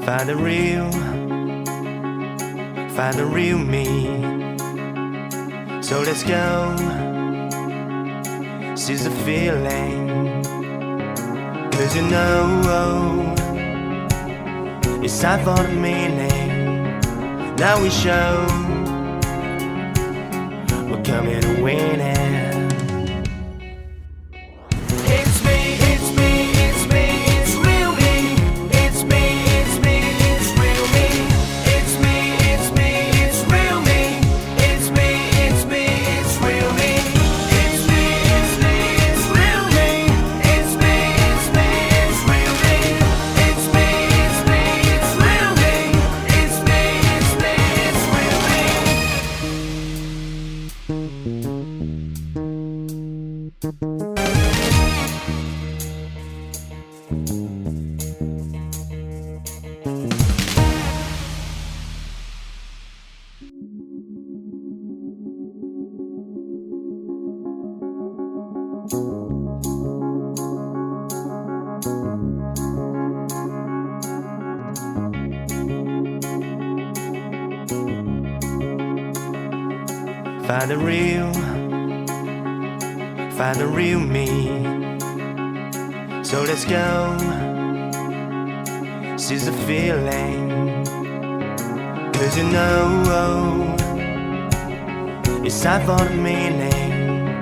Find the real me. So let's go, seize the feeling. 'Cause you know it's time for the meaning. Now we show we're coming to win it. Find the real me. So let's go, seize the feeling. 'Cause you know it's time for the meaning.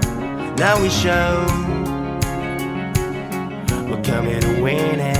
Now we show we're coming to win it.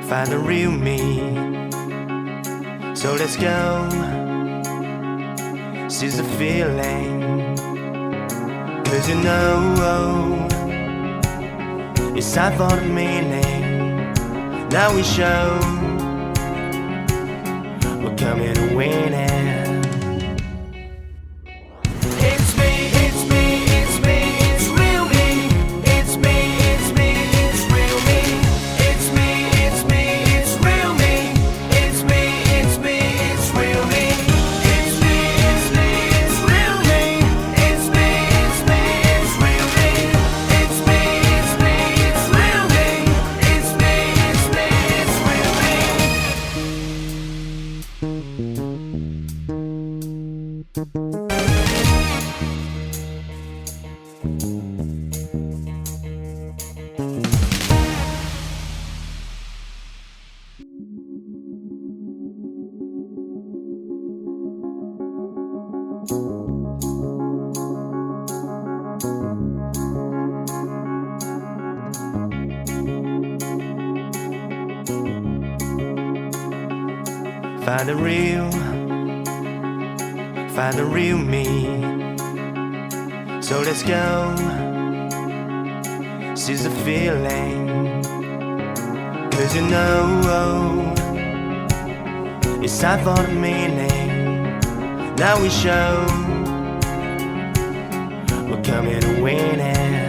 Find the real me. So let's go, seize the feeling. 'Cause you know it's time for the meaning. Now we show we're coming to win it. Find the real me. So let's go, seize the feeling. 'Cause you know it's time for the meaning. Now we show we're coming to win it.